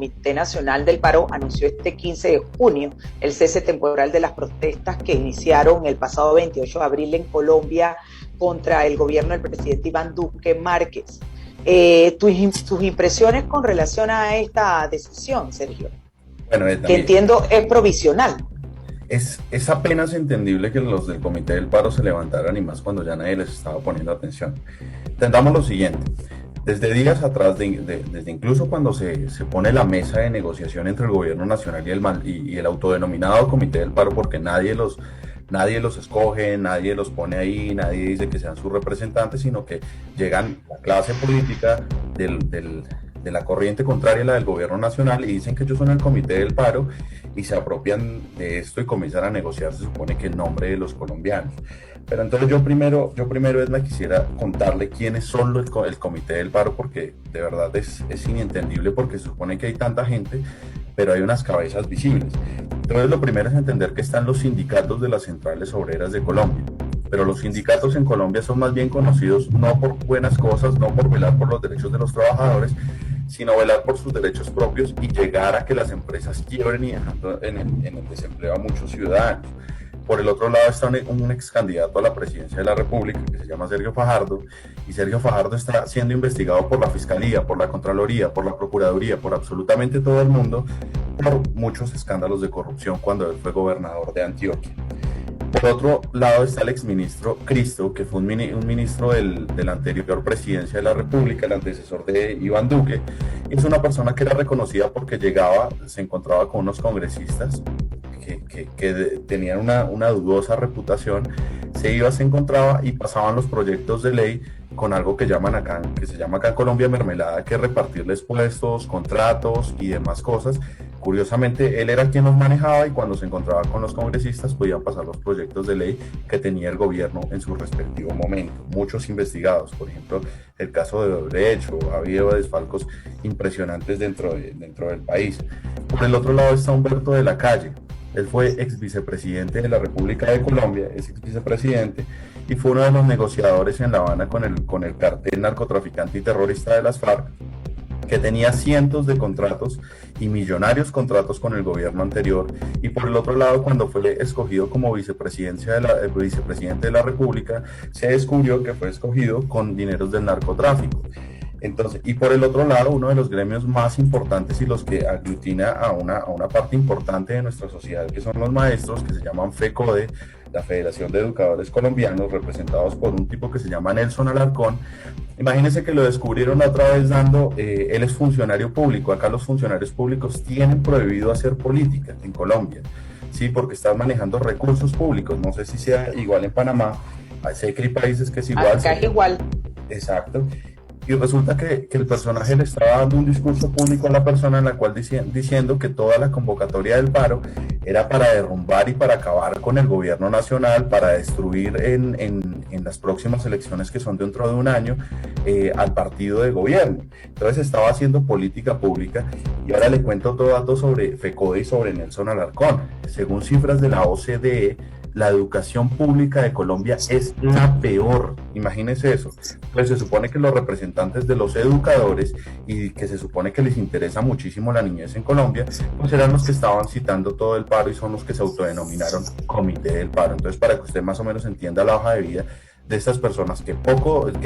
Comité Nacional del Paro anunció este 15 de junio el cese temporal de las protestas que iniciaron el pasado 28 de abril en Colombia contra el gobierno del presidente Iván Duque Márquez. Tus impresiones con relación a esta decisión, Sergio, Bueno, que entiendo es provisional. es apenas entendible que los del Comité del Paro se levantaran y más cuando ya nadie les estaba poniendo atención. Entendamos lo siguiente. Desde días atrás, desde incluso cuando se pone la mesa de negociación entre el gobierno nacional y el autodenominado Comité del Paro, porque nadie los escoge, nadie los pone ahí, nadie dice que sean sus representantes, sino que llegan la clase política de la corriente contraria a la del gobierno nacional y dicen que ellos son el Comité del Paro y se apropian de esto y comienzan a negociar, se supone que en nombre de los colombianos. Pero entonces yo primero quisiera contarle quiénes son el Comité del Paro, porque de verdad es inentendible, porque se supone que hay tanta gente, pero hay unas cabezas visibles. Entonces lo primero es entender que están los sindicatos de las centrales obreras de Colombia, pero los sindicatos en Colombia son más bien conocidos no por buenas cosas, no por velar por los derechos de los trabajadores, sino velar por sus derechos propios y llegar a que las empresas quiebren y dejando en el desempleo a muchos ciudadanos. Por el otro lado está un ex candidato a la presidencia de la República que se llama Sergio Fajardo, y Sergio Fajardo está siendo investigado por la Fiscalía, por la Contraloría, por la Procuraduría, por absolutamente todo el mundo, por muchos escándalos de corrupción cuando él fue gobernador de Antioquia. Por otro lado está el exministro Cristo, que fue un ministro de la anterior presidencia de la República, el antecesor de Iván Duque. Es una persona que era reconocida porque llegaba, se encontraba con unos congresistas que tenían una dudosa reputación, se encontraba y pasaban los proyectos de ley con algo que se llama acá en Colombia mermelada, que es repartirles puestos, contratos y demás cosas. Curiosamente, él era quien los manejaba y cuando se encontraba con los congresistas podían pasar los proyectos de ley que tenía el gobierno en su respectivo momento. Muchos investigados, por ejemplo, el caso de Odebrecht, ha habido desfalcos impresionantes dentro del país. Por el otro lado está Humberto de la Calle. Él fue ex vicepresidente de la República de Colombia, es ex vicepresidente, y fue uno de los negociadores en La Habana con el cartel narcotraficante y terrorista de las FARC, que tenía cientos de contratos y millonarios contratos con el gobierno anterior. Y por el otro lado, cuando fue escogido como vicepresidente de la República, se descubrió que fue escogido con dineros del narcotráfico. Entonces, y por el otro lado, uno de los gremios más importantes y los que aglutina a una parte importante de nuestra sociedad, que son los maestros, que se llaman FECODE, la Federación de Educadores Colombianos, representados por un tipo que se llama Nelson Alarcón. Imagínense que lo descubrieron otra vez él es funcionario público. Acá los funcionarios públicos tienen prohibido hacer política en Colombia, sí, porque están manejando recursos públicos. No sé si sea igual en Panamá, sé que hay países que es igual. Acá es igual. Exacto. Y resulta que el personaje le estaba dando un discurso público a la persona en la cual diciendo que toda la convocatoria del paro era para derrumbar y para acabar con el gobierno nacional, para destruir en las próximas elecciones que son dentro de un año al partido de gobierno. Entonces estaba haciendo política pública. Y ahora le cuento todo dato sobre FECODE y sobre Nelson Alarcón. Según cifras de la OCDE, la educación pública de Colombia es la peor. Imagínense eso. Pues se supone que los representantes de los educadores y que se supone que les interesa muchísimo la niñez en Colombia, pues eran los que estaban citando todo el paro y son los que se autodenominaron Comité del Paro. Entonces, para que usted más o menos entienda la hoja de vida de estas personas que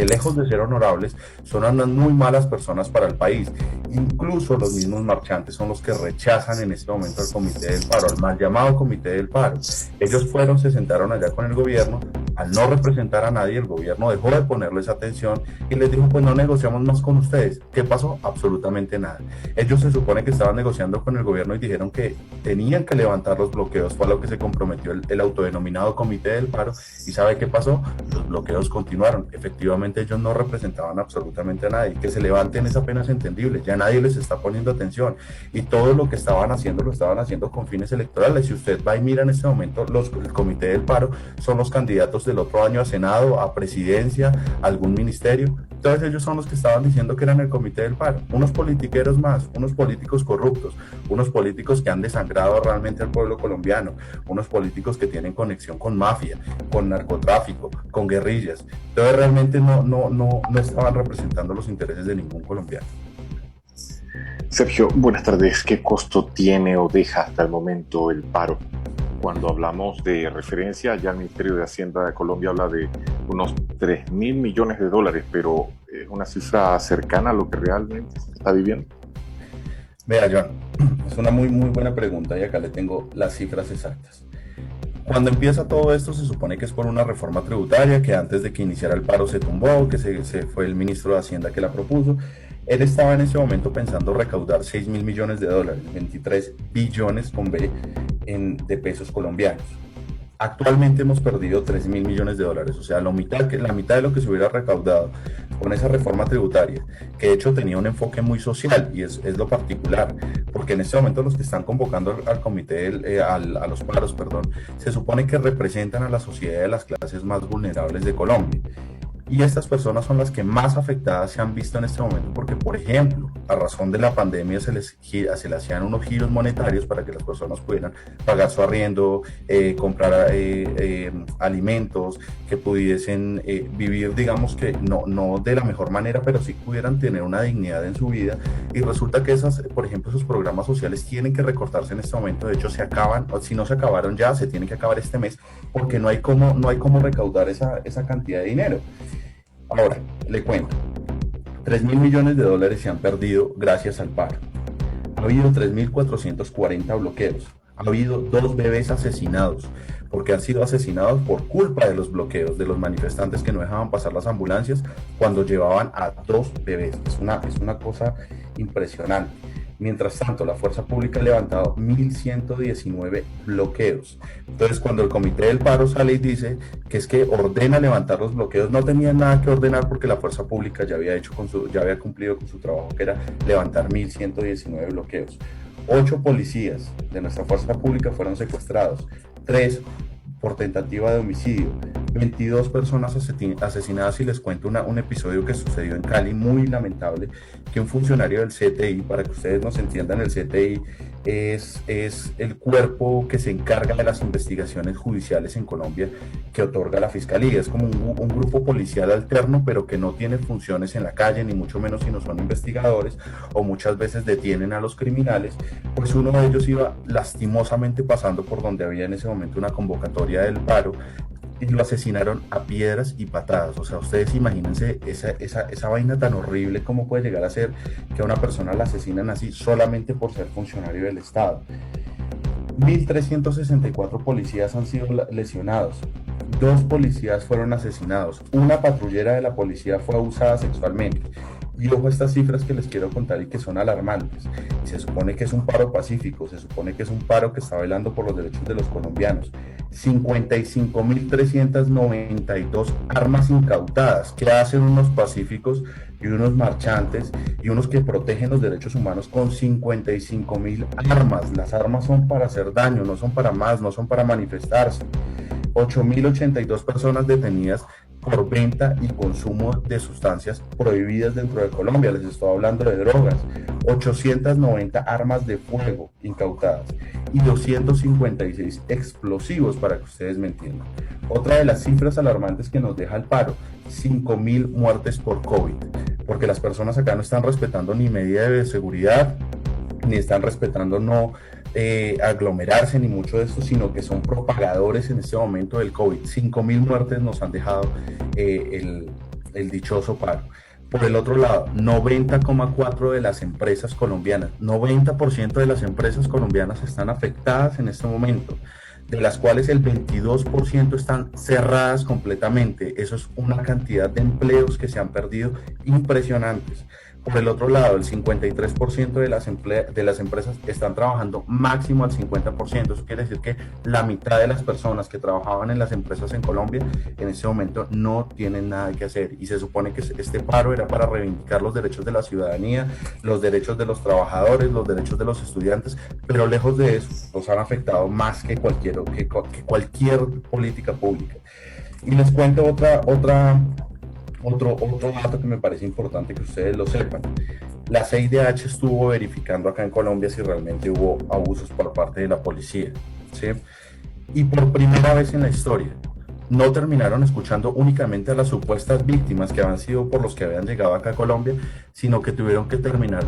lejos de ser honorables, son unas muy malas personas para el país. Incluso los mismos marchantes son los que rechazan en este momento al Comité del Paro, al mal llamado Comité del Paro. Ellos se sentaron allá con el gobierno, al no representar a nadie, el gobierno dejó de ponerles atención y les dijo, pues no negociamos más con ustedes. ¿Qué pasó? Absolutamente nada. Ellos se supone que estaban negociando con el gobierno y dijeron que tenían que levantar los bloqueos, fue a lo que se comprometió el autodenominado Comité del Paro. ¿Y sabe qué pasó? Los bloqueos continuaron. Efectivamente ellos no representaban absolutamente a nadie. Que se levanten es apenas entendible, ya nadie les está poniendo atención y todo lo que estaban haciendo lo estaban haciendo con fines electorales. Si usted va y mira en este momento, el Comité del Paro son los candidatos del otro año a Senado, a Presidencia, a algún ministerio. Entonces ellos son los que estaban diciendo que eran el Comité del Paro, unos politiqueros más, unos políticos corruptos, unos políticos que han desangrado realmente al pueblo colombiano, unos políticos que tienen conexión con mafia, con narcotráfico, con guerrillas. Entonces realmente no estaban representando los intereses de ningún colombiano. Sergio, buenas tardes. ¿Qué costo tiene o deja hasta el momento el paro? Cuando hablamos de referencia, ya el Ministerio de Hacienda de Colombia habla de unos 3.000 millones de dólares, pero ¿es una cifra cercana a lo que realmente se está viviendo? Vea, John, es una muy buena pregunta y acá le tengo las cifras exactas. Cuando empieza todo esto se supone que es por una reforma tributaria que antes de que iniciara el paro se tumbó, que se fue el ministro de Hacienda que la propuso. Él estaba en ese momento pensando recaudar 6.000 millones de dólares, 23 billones con B de pesos colombianos. Actualmente hemos perdido 3.000 millones de dólares, o sea, la mitad de lo que se hubiera recaudado con esa reforma tributaria, que de hecho tenía un enfoque muy social y es lo particular, porque en este momento los que están convocando al comité, a los paros, perdón, se supone que representan a la sociedad de las clases más vulnerables de Colombia. Y estas personas son las que más afectadas se han visto en este momento porque, por ejemplo, a razón de la pandemia se les hacían unos giros monetarios para que las personas pudieran pagar su arriendo, comprar alimentos, que pudiesen vivir, digamos que no de la mejor manera, pero sí pudieran tener una dignidad en su vida. Y resulta que por ejemplo, esos programas sociales tienen que recortarse en este momento. De hecho, se acaban, o si no se acabaron ya, se tienen que acabar este mes porque no hay cómo recaudar esa cantidad de dinero. Ahora, le cuento, 3.000 millones de dólares se han perdido gracias al paro. Ha habido 3.440 bloqueos. Ha habido 2 bebés asesinados, porque han sido asesinados por culpa de los bloqueos de los manifestantes que no dejaban pasar las ambulancias cuando llevaban a 2 bebés. Es una cosa impresionante. Mientras tanto, la fuerza pública ha levantado 1.119 bloqueos. Entonces, cuando el comité del paro sale y dice que es que ordena levantar los bloqueos, no tenía nada que ordenar porque la fuerza pública ya había cumplido con su trabajo, que era levantar 1.119 bloqueos. 8 policías de nuestra fuerza pública fueron secuestrados, 3 por tentativa de homicidio, 22 personas asesinadas. Y les cuento un episodio que sucedió en Cali muy lamentable, que un funcionario del CTI, para que ustedes nos entiendan, el CTI es el cuerpo que se encarga de las investigaciones judiciales en Colombia, que otorga la fiscalía. Es como un grupo policial alterno, pero que no tiene funciones en la calle, ni mucho menos si no son investigadores, o muchas veces detienen a los criminales. Pues uno de ellos iba lastimosamente pasando por donde había en ese momento una convocatoria del paro, y lo asesinaron a piedras y patadas. O sea, ustedes imagínense esa vaina tan horrible, cómo puede llegar a ser que a una persona la asesinan así solamente por ser funcionario del Estado. 1.364 policías han sido lesionados. 2 policías fueron asesinados. Una patrullera de la policía fue abusada sexualmente. Y ojo a estas cifras que les quiero contar y que son alarmantes. Se supone que es un paro pacífico, se supone que es un paro que está velando por los derechos de los colombianos. 55.392 armas incautadas. ¿Qué hacen unos pacíficos y unos marchantes y unos que protegen los derechos humanos con 55.000 armas? Las armas son para hacer daño, no son para más, no son para manifestarse. 8.082 personas detenidas por venta y consumo de sustancias prohibidas dentro de Colombia. Les estoy hablando de drogas. 890 armas de fuego incautadas y 256 explosivos, para que ustedes me entiendan. Otra de las cifras alarmantes que nos deja el paro: 5.000 muertes por COVID, porque las personas acá no están respetando ni medida de seguridad, ni están respetando aglomerarse, ni mucho de esto, sino que son propagadores en este momento del COVID. 5.000 muertes nos han dejado el dichoso paro. Por el otro lado, 90,4% de las empresas colombianas, 90% de las empresas colombianas están afectadas en este momento, de las cuales el 22% están cerradas completamente. Eso es una cantidad de empleos que se han perdido impresionantes. Por el otro lado, el 53% de las empresas están trabajando máximo al 50%. Eso quiere decir que la mitad de las personas que trabajaban en las empresas en Colombia en este momento no tienen nada que hacer. Y se supone que este paro era para reivindicar los derechos de la ciudadanía, los derechos de los trabajadores, los derechos de los estudiantes, pero lejos de eso, los han afectado más que cualquier política pública. Y les cuento otro dato que me parece importante que ustedes lo sepan. La CIDH estuvo verificando acá en Colombia si realmente hubo abusos por parte de la policía, ¿sí? Y por primera vez en la historia, no terminaron escuchando únicamente a las supuestas víctimas que habían sido por los que habían llegado acá a Colombia, sino que terminaron,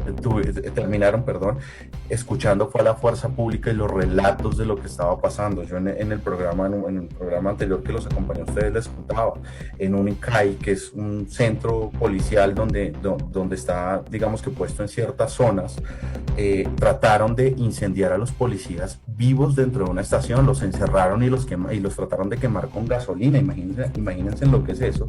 escuchando fue a la fuerza pública y los relatos de lo que estaba pasando. Yo en el programa anterior que los acompañó a ustedes les contaba, en un ICAI, que es un centro policial donde está, digamos que puesto en ciertas zonas, trataron de incendiar a los policías vivos dentro de una estación, los encerraron y los trataron de quemar con gasolina. Imagínense lo que es eso.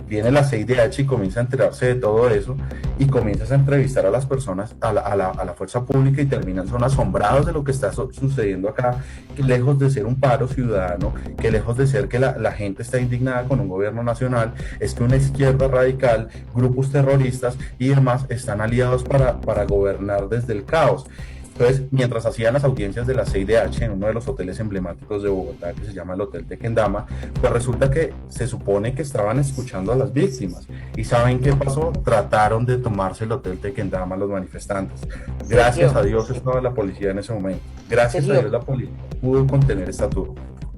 Viene la CIDH y comienza a enterarse de todo eso y comienzas a entrevistar a las personas, a la fuerza pública, y son asombrados de lo que está sucediendo acá, que lejos de ser un paro ciudadano, que lejos de ser que la gente está indignada con un gobierno nacional, es que una izquierda radical, grupos terroristas y demás están aliados para gobernar desde el caos. Entonces, mientras hacían las audiencias de la CIDH en uno de los hoteles emblemáticos de Bogotá, que se llama el Hotel Tequendama, pues resulta que se supone que estaban escuchando a las víctimas. ¿Y saben qué pasó? Trataron de tomarse el Hotel Tequendama los manifestantes. Gracias a Dios estaba la policía en ese momento. Gracias a Dios la policía pudo contener esta turba.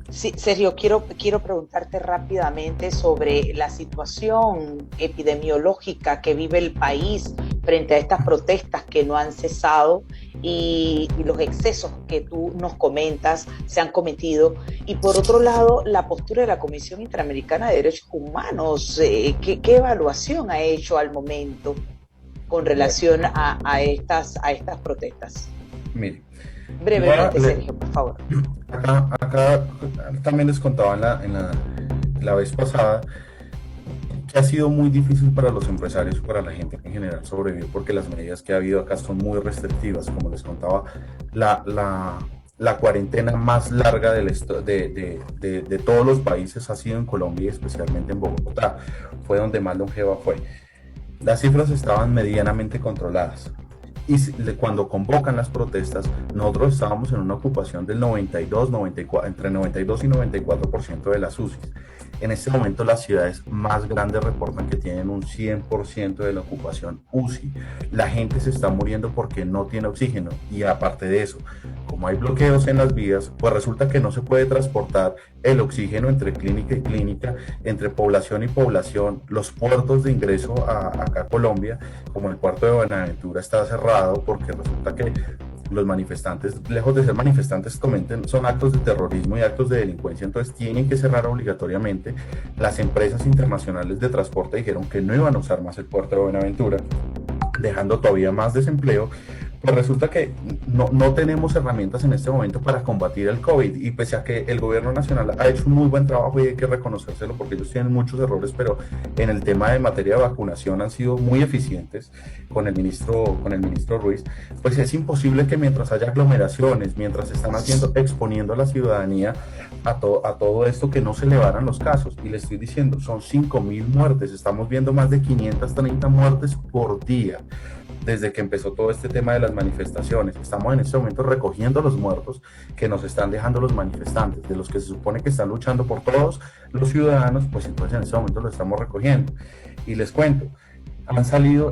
Sí, Sergio, quiero preguntarte rápidamente sobre la situación epidemiológica que vive el país frente a estas protestas que no han cesado y los excesos que tú nos comentas se han cometido. Y por otro lado, la postura de la Comisión Interamericana de Derechos Humanos, ¿qué evaluación ha hecho al momento con relación a estas protestas? Mire. Brevemente, Sergio, por favor. Acá también les contaba la vez pasada que ha sido muy difícil para los empresarios y para la gente en general sobrevivir, porque las medidas que ha habido acá son muy restrictivas. Como les contaba, la cuarentena más larga de todos los países ha sido en Colombia y especialmente en Bogotá. Fue donde más longeva fue. Las cifras estaban medianamente controladas. Y cuando convocan las protestas, nosotros estábamos en una ocupación del entre 92 y 94% de las UCIs. En este momento las ciudades más grandes reportan que tienen un 100% de la ocupación UCI. La gente se está muriendo porque no tiene oxígeno, y aparte de eso, como hay bloqueos en las vías, pues resulta que no se puede transportar el oxígeno entre clínica y clínica, entre población y población. Los puertos de ingreso acá a Colombia, como el puerto de Buenaventura, está cerrado porque resulta que los manifestantes, lejos de ser manifestantes, son actos de terrorismo y actos de delincuencia, entonces tienen que cerrar obligatoriamente. Las empresas internacionales de transporte dijeron que no iban a usar más el puerto de Buenaventura, dejando todavía más desempleo. Pues resulta que no tenemos herramientas en este momento para combatir el COVID, y pese a que el gobierno nacional ha hecho un muy buen trabajo y hay que reconocérselo porque ellos tienen muchos errores, pero en el tema de materia de vacunación han sido muy eficientes con el ministro Ruiz. Pues es imposible que mientras haya aglomeraciones, mientras están exponiendo a la ciudadanía a todo esto, que no se elevaran los casos. Y le estoy diciendo, son 5.000 muertes, estamos viendo más de 530 muertes por día desde que empezó todo este tema de las manifestaciones. Estamos en este momento recogiendo los muertos que nos están dejando los manifestantes, de los que se supone que están luchando por todos los ciudadanos. Pues entonces en este momento lo estamos recogiendo. Y les cuento,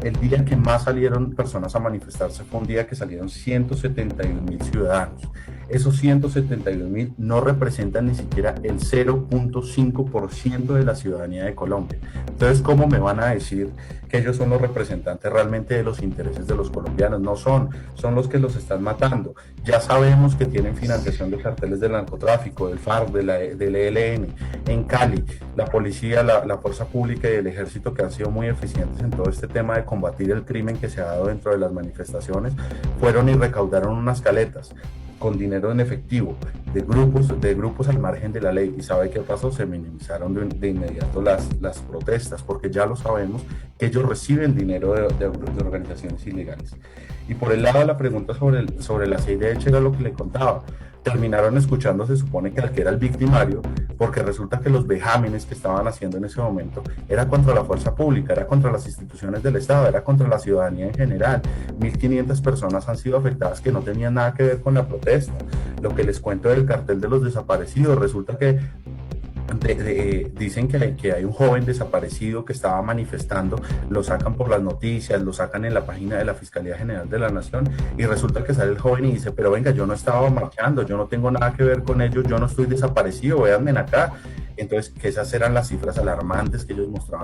el día que más salieron personas a manifestarse fue un día que salieron 171.000 ciudadanos. Esos 171.000 no representan ni siquiera el 0.5% de la ciudadanía de Colombia. Entonces, ¿cómo me van a decir que ellos son los representantes realmente de los intereses de los colombianos? No son los que los están matando. Ya sabemos que tienen financiación de carteles del narcotráfico, del FARC, del ELN. En Cali, la policía, la fuerza pública y el ejército, que han sido muy eficientes en todo este tema de combatir el crimen que se ha dado dentro de las manifestaciones, fueron y recaudaron unas caletas con dinero en efectivo de grupos al margen de la ley. ¿Y sabe qué pasó? Se minimizaron de inmediato las protestas, porque ya lo sabemos que ellos reciben dinero de organizaciones ilegales. Y por el lado de la pregunta sobre la CIDH, era lo que le contaba. Terminaron escuchando, se supone que al que era el victimario, porque resulta que los vejámenes que estaban haciendo en ese momento era contra la fuerza pública, era contra las instituciones del Estado, era contra la ciudadanía en general. 1.500 personas han sido afectadas que no tenían nada que ver con la protesta. Lo que les cuento del cartel de los desaparecidos, resulta que dicen que hay un joven desaparecido que estaba manifestando, lo sacan por las noticias, lo sacan en la página de la Fiscalía General de la Nación, y resulta que sale el joven y dice: pero venga, yo no estaba marchando, yo no tengo nada que ver con ellos, yo no estoy desaparecido, véanme acá. Entonces, que esas eran las cifras alarmantes que ellos mostraban